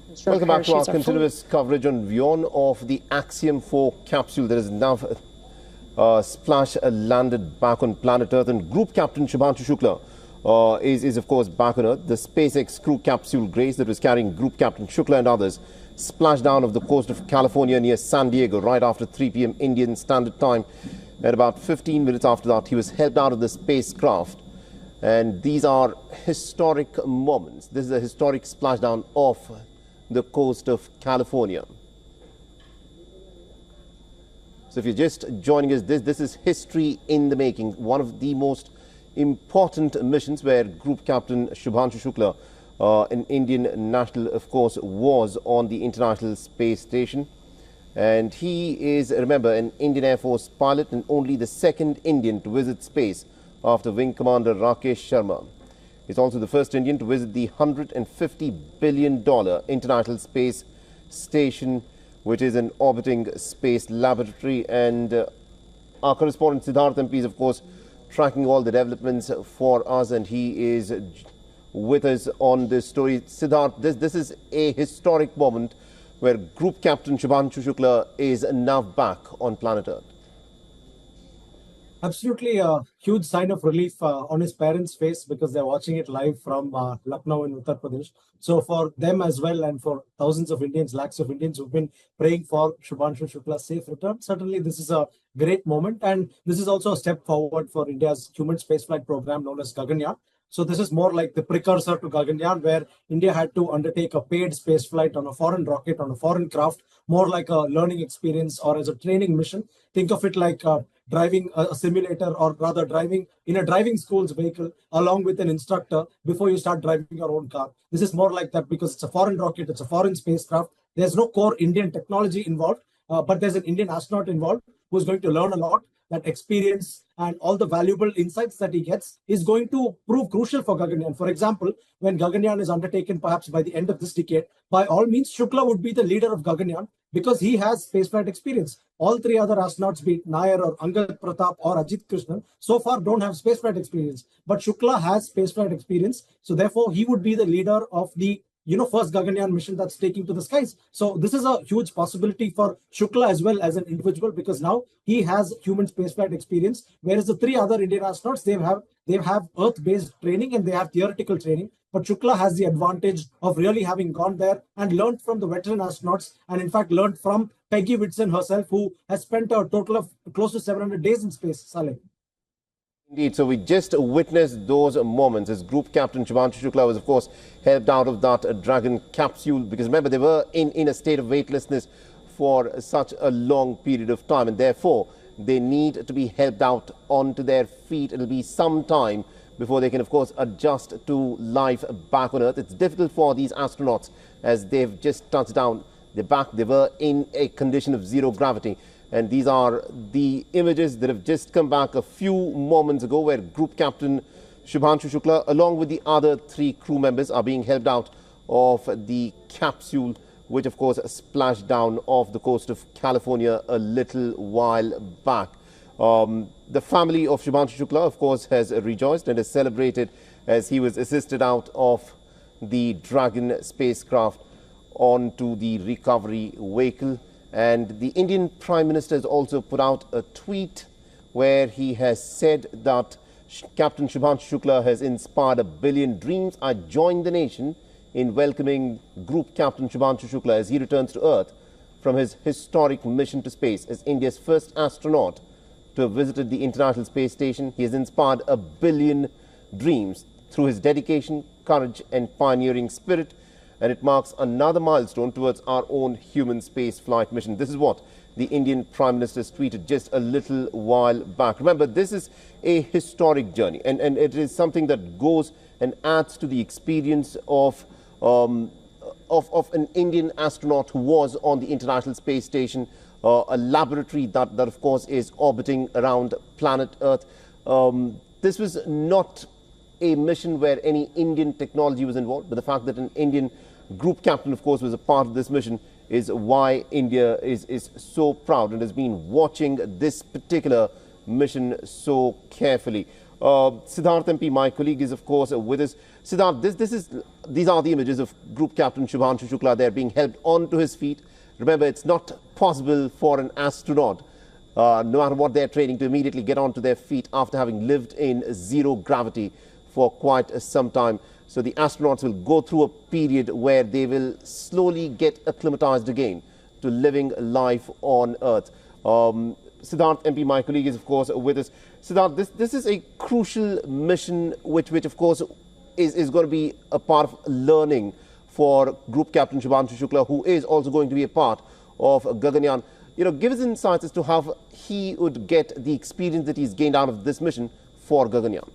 Welcome back to our continuous coverage on WION of the Axiom 4 capsule that is now landed back on planet Earth. And Group Captain Shubhanshu Shukla is of course back on Earth. The SpaceX crew capsule Grace that was carrying Group Captain Shukla and others splashed down off the coast of California near San Diego right after 3 p.m. Indian Standard Time. And about 15 minutes after that, he was helped out of the spacecraft. And these are historic moments. This is a historic splashdown off the coast of California. So if you're just joining us, this is history in the making. One of the most important missions where Group Captain Shubhanshu Shukla, an Indian national, of course, was on the International Space Station. And he is, remember, an Indian Air Force pilot and only the second Indian to visit space after Wing Commander Rakesh Sharma. He's also the first Indian to visit the $150 billion International Space Station, which is an orbiting space laboratory. And our correspondent Siddharth MP is, of course, tracking all the developments for us, and he is with us on this story. Siddharth, this is a historic moment where Group Captain Shubhanshu Shukla is now back on planet Earth. Absolutely a huge sign of relief on his parents' face because they're watching it live from Lucknow in Uttar Pradesh. So for them as well, and for thousands of Indians, lakhs of Indians who've been praying for Shubhanshu Shukla's safe return, certainly this is a great moment. And this is also a step forward for India's human spaceflight program known as Gaganyaan. So this is more like the precursor to Gaganyaan, where India had to undertake a paid spaceflight on a foreign rocket, on a foreign craft, more like a learning experience or as a training mission. Think of it like driving a simulator, or rather driving in a driving school's vehicle along with an instructor before you start driving your own car. This is more like that because it's a foreign rocket, it's a foreign spacecraft. There's no core Indian technology involved, but there's an Indian astronaut involved who's going to learn a lot. That experience and all the valuable insights that he gets is going to prove crucial for Gaganyaan. For example, when Gaganyaan is undertaken perhaps by the end of this decade, by all means, Shukla would be the leader of Gaganyaan because he has spaceflight experience. All three other astronauts, be it Nair or Angad Pratap or Ajit Krishnan, so far don't have spaceflight experience. But Shukla has spaceflight experience. So therefore, he would be the leader of the first Gaganyaan mission that's taking to the skies. So this is a huge possibility for Shukla as well as an individual, because now he has human spaceflight experience, whereas the three other Indian astronauts, they have Earth-based training and they have theoretical training. But Shukla has the advantage of really having gone there and learned from the veteran astronauts, and in fact learned from Peggy Whitson herself, who has spent a total of close to 700 days in space. Saleh. Indeed, so we just witnessed those moments as Group Captain Shubhanshu Shukla was, of course, helped out of that Dragon capsule, because remember, they were in a state of weightlessness for such a long period of time, and therefore they need to be helped out onto their feet. It'll be some time before they can, of course, adjust to life back on Earth. It's difficult for these astronauts as they've just touched down. They're back. They were in a condition of zero gravity. And these are the images that have just come back a few moments ago, where Group Captain Shubhanshu Shukla, along with the other three crew members, are being helped out of the capsule, which, of course, splashed down off the coast of California a little while back. The family of Shubhanshu Shukla, of course, has rejoiced and has celebrated as he was assisted out of the Dragon spacecraft onto the recovery vehicle. And the Indian Prime Minister has also put out a tweet where he has said that Captain Shubhanshu Shukla has inspired 1 billion dreams. I join the nation in welcoming Group Captain Shubhanshu Shukla as he returns to Earth from his historic mission to space. As India's first astronaut to have visited the International Space Station, he has inspired 1 billion dreams through his dedication, courage and pioneering spirit. And it marks another milestone towards our own human space flight mission. This is what the Indian Prime Minister tweeted just a little while back. Remember, this is a historic journey, and it is something that goes and adds to the experience of an Indian astronaut who was on the International Space Station, a laboratory that, of course, is orbiting around planet Earth. This was not a mission where any Indian technology was involved, but the fact that an Indian Group Captain, of course, was a part of this mission is why India is so proud and has been watching this particular mission so carefully. Siddharth MP, my colleague, is of course with us. Siddharth, these are the images of Group Captain Shubhanshu Shukla. They're being helped onto his feet. Remember, it's not possible for an astronaut, no matter what they're training, to immediately get onto their feet after having lived in zero gravity for quite some time. So the astronauts will go through a period where they will slowly get acclimatized again to living life on Earth. Siddharth MP, my colleague, is of course with us. Siddharth, this is a crucial mission which of course is going to be a part of learning for Group Captain Shubhanshu Shukla, who is also going to be a part of Gaganyaan. Give us insights as to how he would get the experience that he's gained out of this mission for Gaganyaan.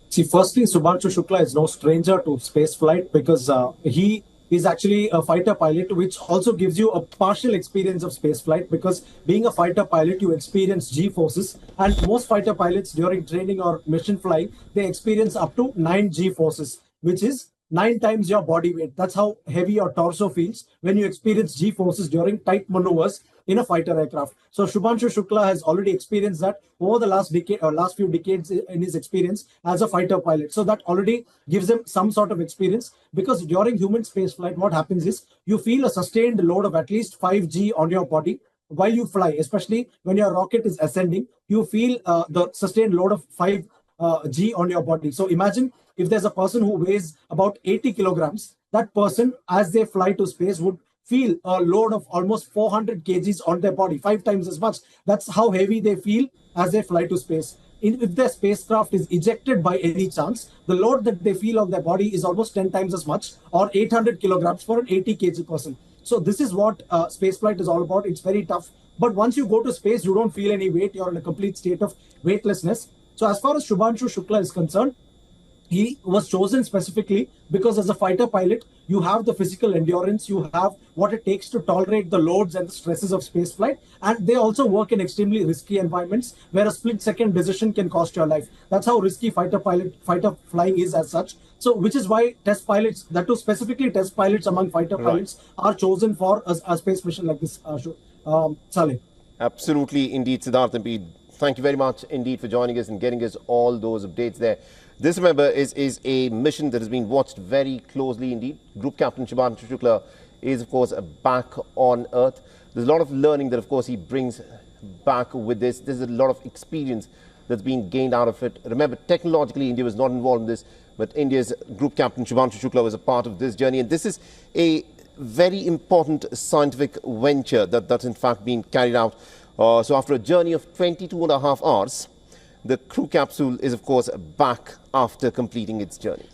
See, firstly, Shubhanshu Shukla is no stranger to space flight because he is actually a fighter pilot, which also gives you a partial experience of space flight, because being a fighter pilot, you experience G forces, and most fighter pilots during training or mission flying, they experience up to 9 G forces, which is 9 times your body weight. That's how heavy your torso feels when you experience G forces during tight maneuvers in a fighter aircraft. So Shubhanshu Shukla has already experienced that over the last few decades in his experience as a fighter pilot. So that already gives him some sort of experience, because during human space flight, what happens is you feel a sustained load of at least 5G on your body while you fly, especially when your rocket is ascending. You feel the sustained load of 5G on your body. So imagine if there's a person who weighs about 80 kilograms, that person, as they fly to space, would feel a load of almost 400 kgs on their body, 5 times as much. That's how heavy they feel as they fly to space. If their spacecraft is ejected by any chance, the load that they feel on their body is almost 10 times as much, or 800 kilograms for an 80 kg person. So this is what spaceflight is all about. It's very tough. But once you go to space, you don't feel any weight. You're in a complete state of weightlessness. So as far as Shubhanshu Shukla is concerned, he was chosen specifically because as a fighter pilot, you have the physical endurance, you have what it takes to tolerate the loads and the stresses of spaceflight. And they also work in extremely risky environments where a split-second decision can cost your life. That's how risky fighter flying is as such. So which is why test pilots, that too specifically test pilots among fighter pilots, are chosen for a space mission like this, Saleh. Absolutely, indeed, Siddharth MP. Thank you very much indeed for joining us and getting us all those updates there. This, remember, is a mission that has been watched very closely indeed. Group Captain Shubhanshu Shukla is, of course, back on Earth. There's a lot of learning that, of course, he brings back with this. There's a lot of experience that's been gained out of it. Remember, technologically, India was not involved in this, but India's Group Captain Shubhanshu Shukla was a part of this journey. And this is a very important scientific venture that's in fact being carried out. So after a journey of 22.5 hours, the crew capsule is, of course, back after completing its journey.